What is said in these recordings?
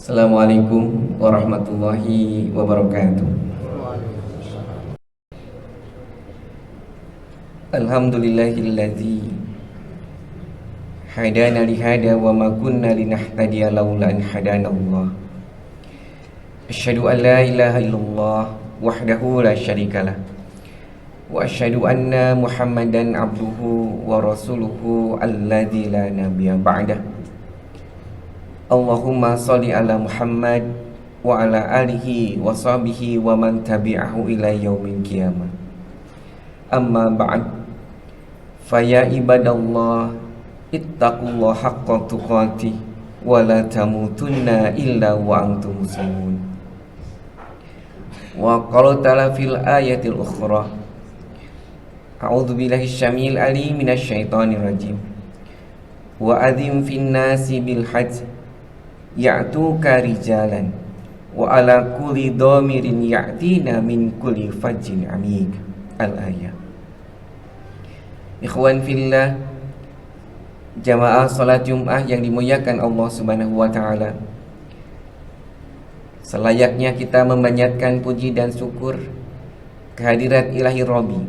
Assalamualaikum warahmatullahi wabarakatuh. Alhamdulillahilladzi hadana lihada wa ma kunna linahtadiya laula an hadanallah. Asyhadu an la ilaha illallah wahdahu la syarikalah wa asyhadu anna Muhammadan abduhu wa rasuluhu alladzi la nabiyya ba'dah. Allahumma sholli ala Muhammad wa ala alihi wa sahbihi wa man tabi'ahu ila yaumil qiyamah. Amma ba'd. Faya ibadallah ittaqullaha haqqa tuqatih wa la tamutunna illa wa antum muslimun. Wa qala ta'ala fil ayatil ukhra. A'udzu billahi syamil alim minasy syaithanir rajim. Wa adzim fin nasi bil hajj ya'tuka rijalan wa ala kulli dhamirin ya'tina min kulli fajjin amik. Al-ayah. Ikhwan fillah, jamaah salat Jum'ah yang dimuliakan Allah Subhanahu wa taala. Selayaknya kita memanjatkan puji dan syukur kehadirat Ilahi Rabbi,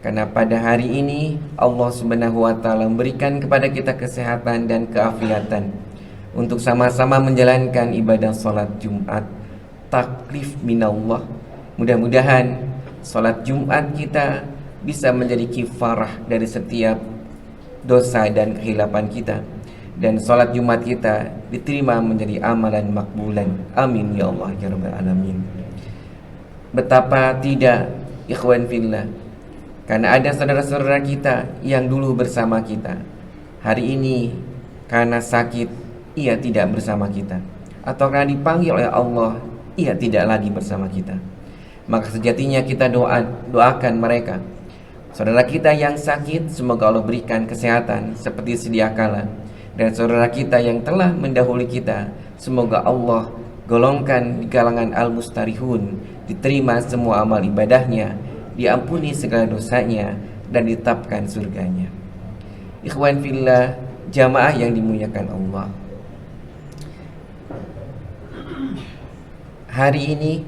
karena pada hari ini Allah Subhanahu wa taala memberikan kepada kita kesehatan dan keafiatan untuk sama-sama menjalankan ibadah salat Jumat, taklif minallah. Mudah-mudahan salat Jumat kita bisa menjadi kifarah dari setiap dosa dan kehilapan kita, dan salat Jumat kita diterima menjadi amalan makbulan. Amin ya Allah ya rabbal alamin. Betapa tidak, ikhwan fillah, karena ada saudara-saudara kita yang dulu bersama kita, hari ini karena sakit ia tidak bersama kita, atau karena dipanggil oleh Allah ia tidak lagi bersama kita. Maka sejatinya kita doakan mereka, saudara kita yang sakit, semoga Allah berikan kesehatan seperti sedia kala. Dan saudara kita yang telah mendahului kita, semoga Allah golongkan di kalangan al-mustarihun, diterima semua amal ibadahnya, diampuni segala dosanya, dan ditetapkan surganya. Ikhwan fillah, jamaah yang dimuliakan Allah, hari ini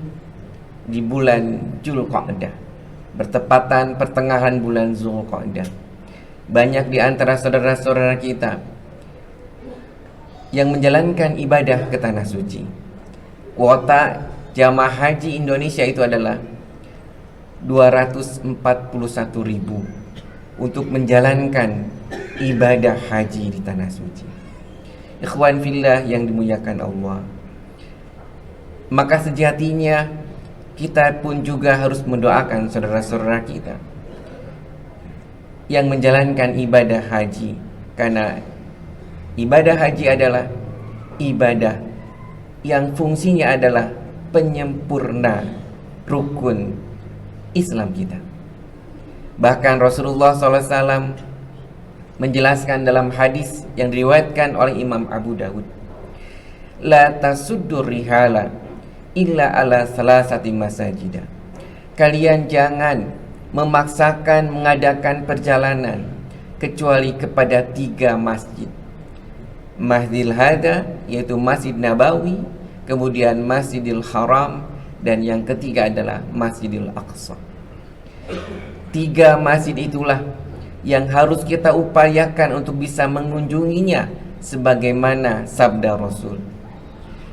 di bulan Dzulqa'dah, bertepatan pertengahan bulan Dzulqa'dah, banyak di antara saudara-saudara kita yang menjalankan ibadah ke tanah suci. Kuota jamaah haji Indonesia itu adalah 241.000 untuk menjalankan ibadah haji di tanah suci. Ikhwan fillah yang dimuliakan Allah, maka sejatinya kita pun juga harus mendoakan saudara-saudara kita yang menjalankan ibadah haji, karena ibadah haji adalah ibadah yang fungsinya adalah penyempurna rukun Islam kita. Bahkan Rasulullah SAW menjelaskan dalam hadis yang diriwayatkan oleh Imam Abu Dawud, la tasuddur rihala illa ala salasati masajidah. Kalian jangan memaksakan mengadakan perjalanan kecuali kepada 3 masjid. Masjidil Hada, yaitu Masjid Nabawi, kemudian Masjidil Haram, dan yang ketiga adalah Masjidil Aqsa. 3 masjid itulah yang harus kita upayakan untuk bisa mengunjunginya, sebagaimana sabda Rasul.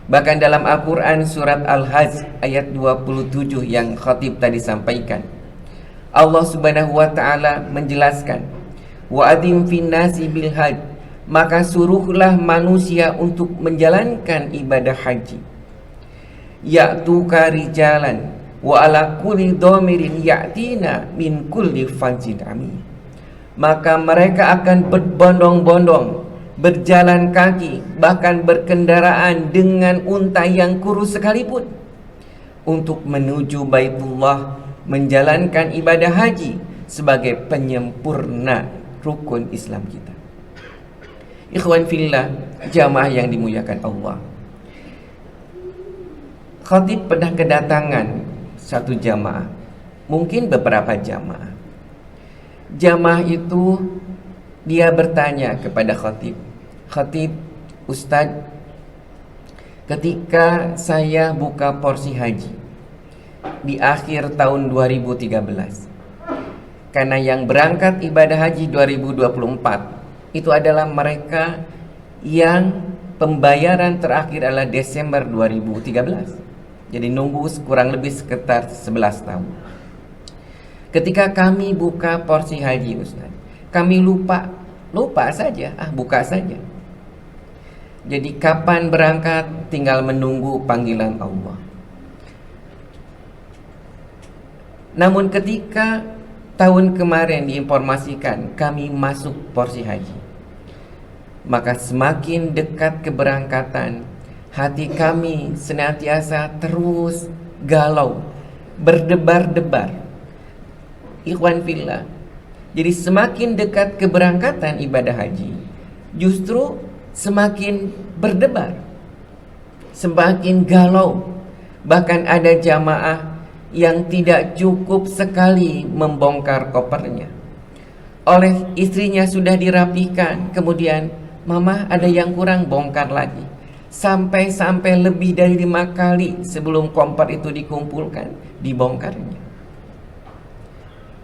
Bahkan dalam Al-Quran surat Al-Hajj ayat 27 yang khatib tadi sampaikan, Allah Subhanahu wa ta'ala menjelaskan, wa adim fin nasi bil hajj, maka suruhlah manusia untuk menjalankan ibadah haji. Ya'tuka rijalan wa ala kulli dhamirin ya'tina min kulli fajjin amin. Maka mereka akan berbondong-bondong, berjalan kaki, bahkan berkendaraan dengan unta yang kurus sekalipun, untuk menuju Baitullah, menjalankan ibadah haji sebagai penyempurna rukun Islam kita. Ikhwan fillah, jamaah yang dimuliakan Allah, khatib pernah kedatangan satu jamaah, mungkin beberapa jamaah. Jamaah itu dia bertanya kepada khatib, "Khatib, Ustadz, ketika saya buka porsi haji di akhir tahun 2013. Karena yang berangkat ibadah haji 2024 itu adalah mereka yang pembayaran terakhir adalah Desember 2013. Jadi nunggu kurang lebih sekitar 11 tahun. Ketika kami buka porsi haji, Ustaz, kami lupa saja, buka saja. Jadi kapan berangkat tinggal menunggu panggilan Allah. Namun ketika tahun kemarin diinformasikan kami masuk porsi haji, maka semakin dekat keberangkatan, hati kami senantiasa terus galau, berdebar-debar. Ikhwan fillah, jadi semakin dekat keberangkatan ibadah haji, justru semakin berdebar, semakin galau. Bahkan ada jamaah yang tidak cukup sekali membongkar kopernya. Oleh istrinya sudah dirapikan, kemudian mama ada yang kurang, bongkar lagi. Sampai lebih dari 5 kali sebelum koper itu dikumpulkan, dibongkarnya.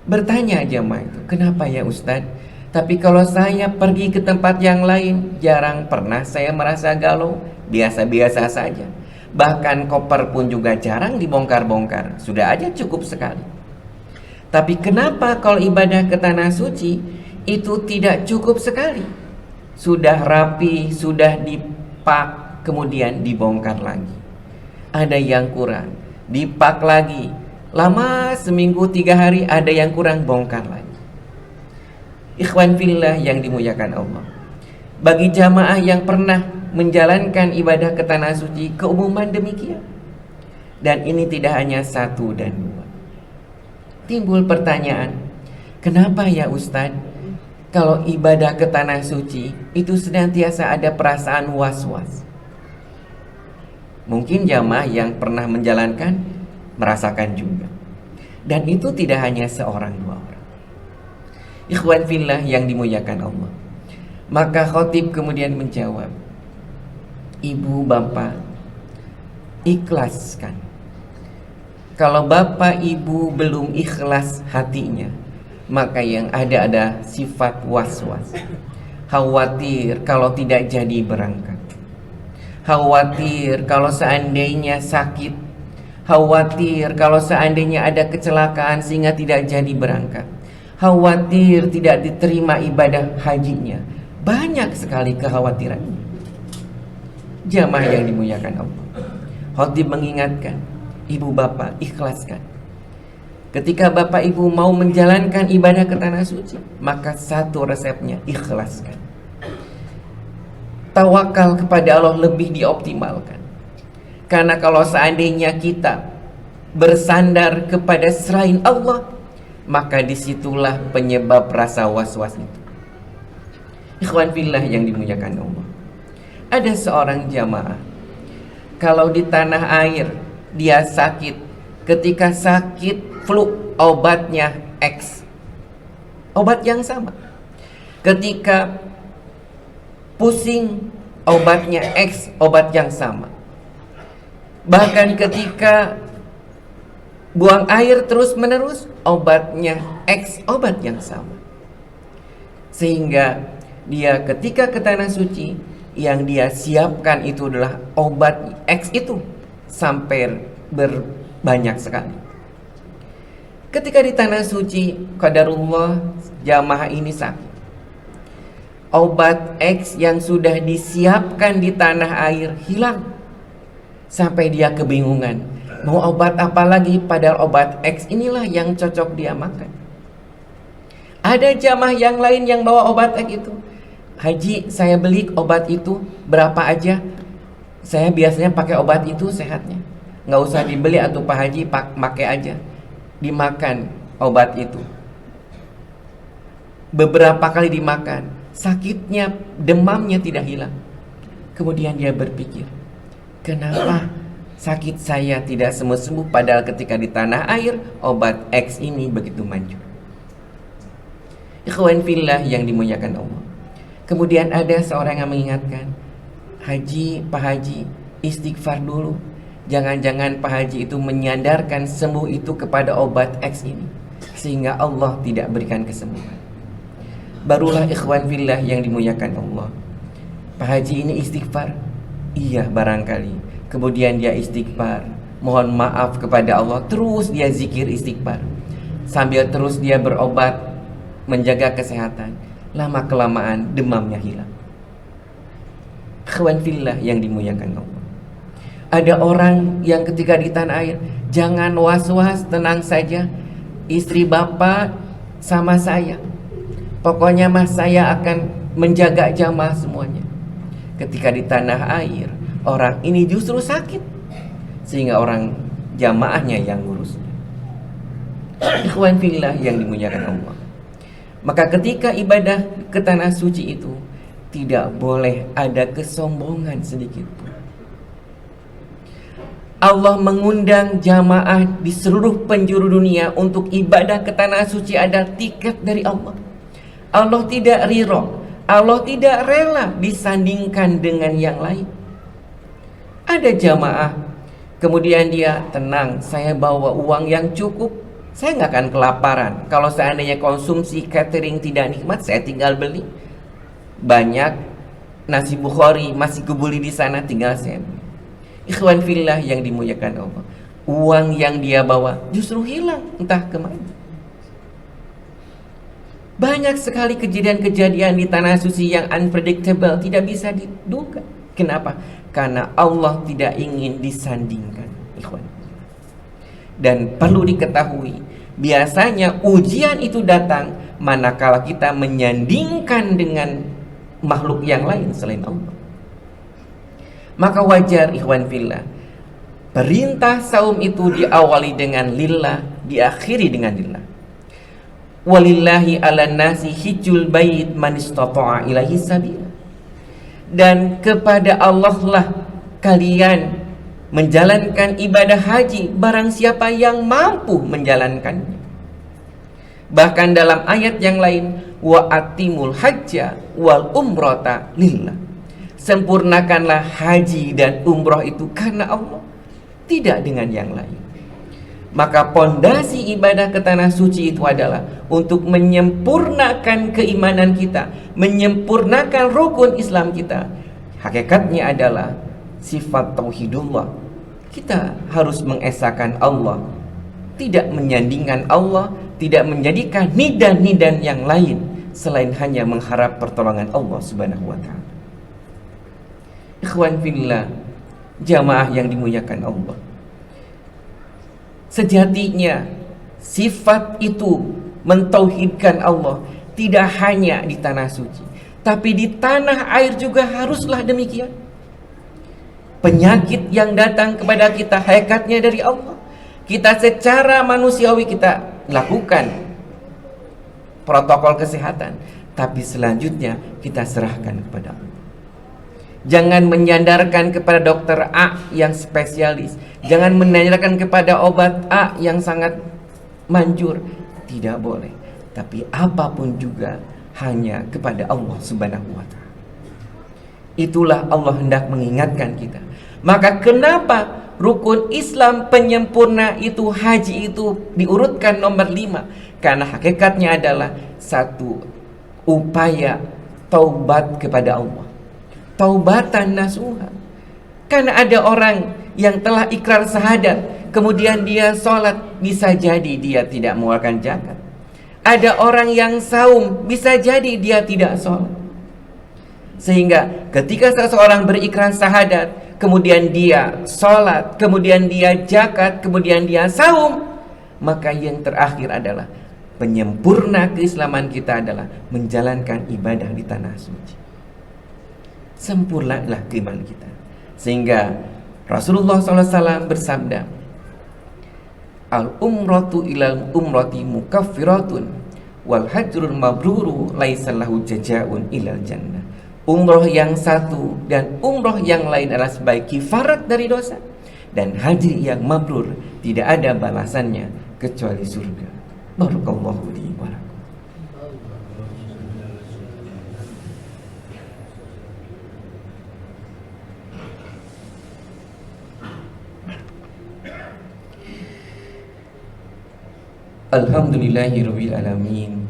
Bertanya jamaah itu, kenapa ya Ustadz? Tapi kalau saya pergi ke tempat yang lain, jarang pernah saya merasa galau, biasa-biasa saja. Bahkan koper pun juga jarang dibongkar-bongkar, sudah aja cukup sekali. Tapi kenapa kalau ibadah ke tanah suci itu tidak cukup sekali? Sudah rapi, sudah dipak, kemudian dibongkar lagi. Ada yang kurang, dipak lagi. Lama seminggu 3 hari ada yang kurang, bongkar lagi. Ikhwan fillah yang dimuliakan Allah, bagi jamaah yang pernah menjalankan ibadah ke tanah suci, keumuman demikian. Dan ini tidak hanya 1 dan 2. Timbul pertanyaan, kenapa ya Ustadz, kalau ibadah ke tanah suci itu senantiasa ada perasaan was-was? Mungkin jamaah yang pernah menjalankan merasakan juga. Dan itu tidak hanya 1-2 orang. Ikhwan fillah yang dimuliakan Allah. Maka khotib kemudian menjawab, ibu bapak, ikhlaskan. Kalau bapak ibu belum ikhlas hatinya, maka yang ada sifat was-was. Khawatir kalau tidak jadi berangkat, khawatir kalau seandainya sakit, khawatir kalau seandainya ada kecelakaan sehingga tidak jadi berangkat, khawatir tidak diterima ibadah hajinya. Banyak sekali kekhawatirannya. Jamaah yang dimuliakan Allah, khotib mengingatkan, ibu bapak ikhlaskan. Ketika bapak ibu mau menjalankan ibadah ke tanah suci, maka 1 resepnya, ikhlaskan. Tawakal kepada Allah lebih dioptimalkan. Karena kalau seandainya kita bersandar kepada selain Allah, maka disitulah penyebab rasa was-was itu. Ikhwan fillah yang dimuliakan Allah, ada seorang jamaah, kalau di tanah air dia sakit, ketika sakit flu obatnya X, obat yang sama. Ketika pusing obatnya X, obat yang sama. Bahkan ketika buang air terus menerus, obatnya X, obat yang sama. Sehingga dia ketika ke tanah suci, yang dia siapkan itu adalah obat X itu sampai berbanyak sekali. Ketika di tanah suci, qadarullah jamaah ini sakit. Obat X yang sudah disiapkan di tanah air hilang. Sampai dia kebingungan, mau obat apa lagi, padahal obat X inilah yang cocok dia makan. Ada jamaah yang lain yang bawa obat X itu, haji saya beli obat itu berapa aja, saya biasanya pakai obat itu sehatnya, nggak usah dibeli atau Pak Haji, pakai aja. Dimakan obat itu, beberapa kali dimakan, sakitnya, demamnya tidak hilang. Kemudian dia berpikir, kenapa sakit saya tidak sembuh-sembuh, padahal ketika di tanah air obat X ini begitu manjur. Ikhwan fillah yang dimuliakan Allah. Kemudian ada seorang yang mengingatkan, Haji, Pak Haji, istighfar dulu. Jangan-jangan Pak Haji itu menyandarkan sembuh itu kepada obat X ini, sehingga Allah tidak berikan kesembuhan. Barulah ikhwan fillah yang dimuliakan Allah, Pak Haji ini istighfar. Iya barangkali. Kemudian dia istighfar, mohon maaf kepada Allah, terus dia zikir istighfar, sambil terus dia berobat, menjaga kesehatan. Lama kelamaan demamnya hilang. Ikhwan fillah yang dimuliakan Allah, ada orang yang ketika di tanah air, jangan was-was, tenang saja, istri bapak sama saya, pokoknya mah saya akan menjaga jamaah semuanya. Ketika di tanah air, orang ini justru sakit, sehingga orang jamaahnya yang ngurusnya. Ikhwan fillah yang dimuliakan Allah, maka ketika ibadah ke tanah suci itu tidak boleh ada kesombongan sedikit pun. Allah mengundang jamaah di seluruh penjuru dunia untuk ibadah ke tanah suci adalah tiket dari Allah. Allah tidak ridha, Allah tidak rela disandingkan dengan yang lain. Ada jamaah, kemudian dia tenang, saya bawa uang yang cukup, saya nggak akan kelaparan. Kalau seandainya konsumsi catering tidak nikmat, saya tinggal beli. Banyak nasi Bukhari masih kebuli di sana, tinggal saya beli. Ikhwan fillah yang dimuliakan Allah, uang yang dia bawa justru hilang entah kemana. Banyak sekali kejadian-kejadian di tanah suci yang unpredictable, tidak bisa diduga. Kenapa? Karena Allah tidak ingin disandingkan, ikhwan. Dan perlu diketahui, biasanya ujian itu datang manakala kita menyandingkan dengan makhluk yang lain selain Allah. Maka wajar ikhwan fillah, perintah saum itu diawali dengan lillah, diakhiri dengan lillah. Walillahi ala nasi hijjul bait man istata'a ilaihi sabila. Dan kepada Allah lah kalian menjalankan ibadah haji, barang siapa yang mampu menjalankannya. Bahkan dalam ayat yang lain, wa atimul hajja wal umrata lillah. Sempurnakanlah haji dan umroh itu karena Allah, tidak dengan yang lain. Maka pondasi ibadah ke tanah suci itu adalah untuk menyempurnakan keimanan kita, menyempurnakan rukun Islam kita. Hakikatnya adalah sifat tauhidullah. Kita harus mengesahkan Allah, tidak menyandingkan Allah, tidak menjadikan nidan-nidan yang lain selain hanya mengharap pertolongan Allah Subhanahu wa ta'ala. Ikhwan fillah, jamaah yang dimuliakan Allah, sejatinya sifat itu mentauhidkan Allah tidak hanya di tanah suci, tapi di tanah air juga haruslah demikian. Penyakit yang datang kepada kita hakikatnya dari Allah. Kita secara manusiawi kita lakukan protokol kesehatan, tapi selanjutnya kita serahkan kepada Allah. Jangan menyandarkan kepada dokter A yang spesialis, jangan menyandarkan kepada obat A yang sangat manjur. Tidak boleh. Tapi apapun juga hanya kepada Allah Subhanahu wa ta'ala. Itulah Allah hendak mengingatkan kita. Maka kenapa rukun Islam penyempurna itu, haji itu diurutkan nomor 5? Karena hakikatnya adalah satu upaya taubat kepada Allah, taubatan nasuha. Karena ada orang yang telah ikrar syahadat, kemudian dia sholat, bisa jadi dia tidak mengeluarkan zakat. Ada orang yang saum, bisa jadi dia tidak sholat. Sehingga ketika seseorang berikrar syahadat, kemudian dia sholat, kemudian dia zakat, kemudian dia saum, maka yang terakhir adalah penyempurna keislaman kita adalah menjalankan ibadah di tanah suci. Sempurnalah keimanan kita. Sehingga Rasulullah SAW bersabda, al-umratu ilal umrati mukaffiratun wal hajrul mabruru laisa lahu jazaa'un ilal jannah. Umroh yang satu dan umroh yang lain adalah sebagai kifarat dari dosa, dan haji yang mabrur tidak ada balasannya kecuali surga. Barakallahu li wa lakum. Alhamdulillahirabbil alamin.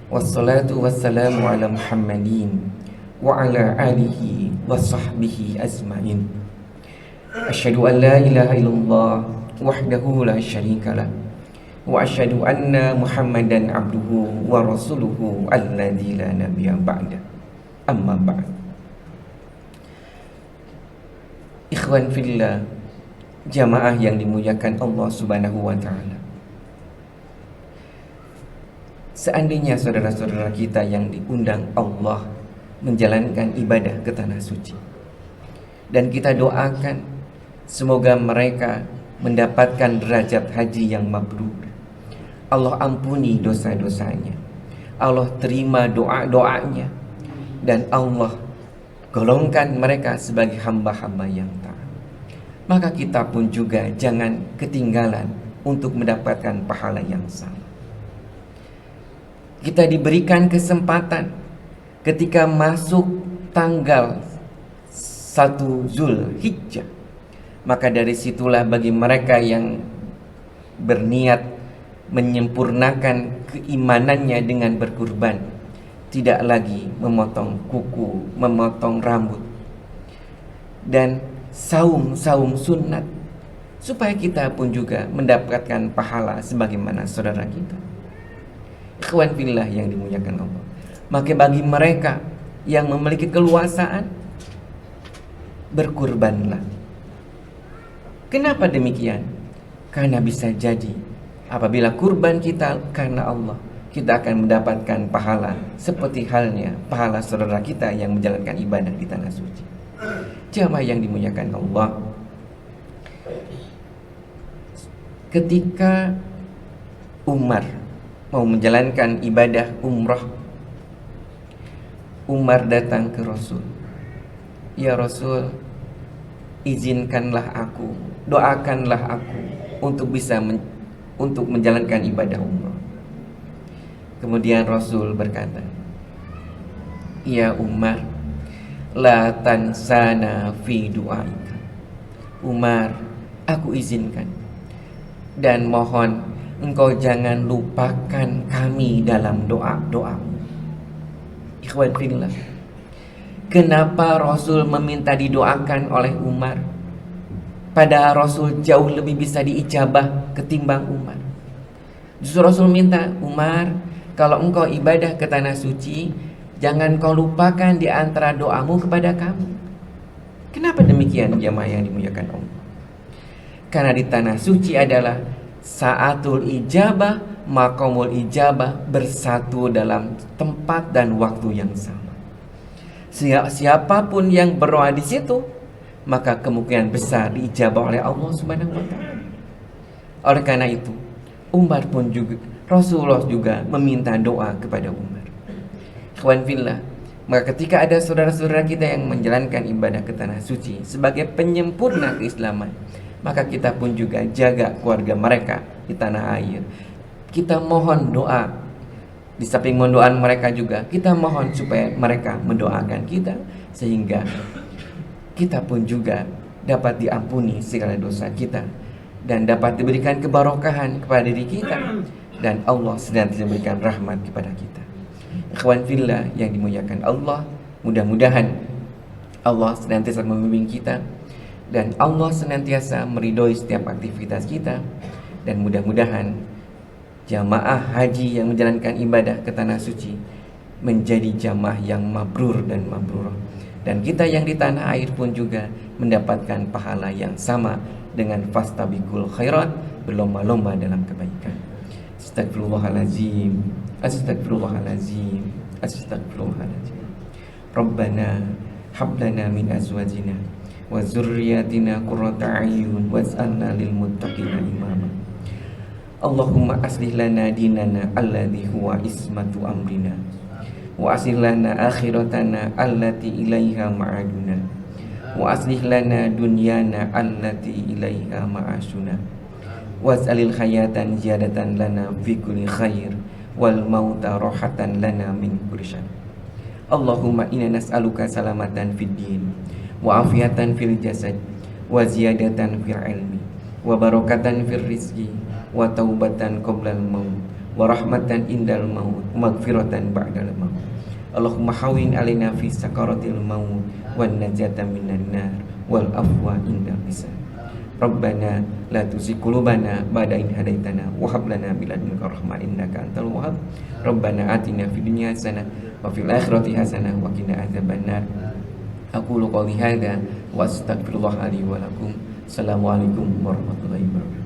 Wassalatu wassalamu ala Muhammadin wa ala alihi wa sahbihi ajmain. Asyhadu an la ilaha illallah wahdahu la syarikalah wa asyhadu anna Muhammadan abduhu wa rasuluhu alladzi la nabiyya ba'da. Amma ba'd. Ikhwan fillah, jamaah yang dimuliakan Allah Subhanahu wa taala. Seandainya saudara-saudara kita yang diundang Allah menjalankan ibadah ke tanah suci, dan kita doakan semoga mereka mendapatkan derajat haji yang mabrur, Allah ampuni dosa-dosanya, Allah terima doa-doanya, dan Allah golongkan mereka sebagai hamba-hamba yang taat. Maka kita pun juga jangan ketinggalan untuk mendapatkan pahala yang sama. Kita diberikan kesempatan ketika masuk tanggal 1 Zulhijjah, maka dari situlah bagi mereka yang berniat menyempurnakan keimanannya dengan berkurban, tidak lagi memotong kuku, memotong rambut, dan saum sunat, supaya kita pun juga mendapatkan pahala sebagaimana saudara kita. Ikhwan fillah yang dimuliakan Allah. Maka bagi mereka yang memiliki keluasaan, berkurbanlah. Kenapa demikian? Karena bisa jadi apabila kurban kita karena Allah, kita akan mendapatkan pahala seperti halnya pahala saudara kita yang menjalankan ibadah di tanah suci. Jamaah yang dimuliakan Allah, ketika Umar mau menjalankan ibadah umrah, Umar datang ke Rasul. Ya Rasul, izinkanlah aku, doakanlah aku untuk bisa untuk menjalankan ibadah umrah. Kemudian Rasul berkata, ya Umar, la tansana fi du'aika. Umar, aku izinkan dan mohon engkau jangan lupakan kami dalam doa-doamu. Ikhwan fillah, kenapa Rasul meminta didoakan oleh Umar? Padahal Rasul jauh lebih bisa diijabah ketimbang Umar. Justru Rasul minta, Umar, kalau engkau ibadah ke tanah suci, jangan kau lupakan di antara doamu kepada kami. Kenapa demikian jamaah yang dimuliakan Allah? Karena di tanah suci adalah saatul ijabah, maqamul ijabah bersatu dalam tempat dan waktu yang sama. Siapapun yang berdoa di situ, maka kemungkinan besar diijabah oleh Allah Subhanahu wa taala. Oleh karena itu, Umar pun juga, Rasulullah juga meminta doa kepada Umar. Ikhwan fillah, maka ketika ada saudara-saudara kita yang menjalankan ibadah ke tanah suci sebagai penyempurna keislaman, maka kita pun juga jaga keluarga mereka di tanah air. Kita mohon doa. Di samping mendoakan mereka juga, kita mohon supaya mereka mendoakan kita, sehingga kita pun juga dapat diampuni segala dosa kita, dan dapat diberikan kebarokahan kepada diri kita, dan Allah senantiasa memberikan rahmat kepada kita. Ikhwan fillah yang dimuliakan Allah, mudah-mudahan Allah senantiasa membimbing kita, dan Allah senantiasa meridhoi setiap aktivitas kita, dan mudah-mudahan jamaah haji yang menjalankan ibadah ke tanah suci menjadi jamaah yang mabrur dan mabrurah, dan kita yang di tanah air pun juga mendapatkan pahala yang sama dengan fastabiqul khairat, berlomba-lomba dalam kebaikan. Astagfirullahalazim, astagfirullahalazim, astagfirullahalazim. Rabbana hablana min azwajina wa zurriyatina qurrata a'yun waj'alna lil muttaqina imama. Allahumma aslih lana dinana alladhi huwa ismatu amrina, wa aslih lana akhiratana allati ilaiha ma'aduna, wa aslih lana dunyana allati ilaiha ma'asuna, waj'alil hayatan ziyadatan lana fi kulli khair wal mauta rohatan lana min kulli syarr. Allahumma inna nas'aluka salamatan fid din wa afiatan fil jasad wa ziyadatan fil ilmi wa barakatan fil rizqi wa taubatan qoblal maut wa rahmatan indal maut maghfiratan ba'dal maut. Allahumma hawin alaina fi sakaratil maut wan najata minan nar wal afwa indal hisab. Rabbana la tuzigh qulubana ba'da idh hadaitana wa hab lana min ladunka rahmah innaka antal wahhab. Rabbana atina fid dunya hasanah wa fil akhirati hasanah wa qina adzabannar. Aqulu qouli hadza wa astaghfirullah li wa lakum. Assalamualaikum warahmatullahi wabarakatuh.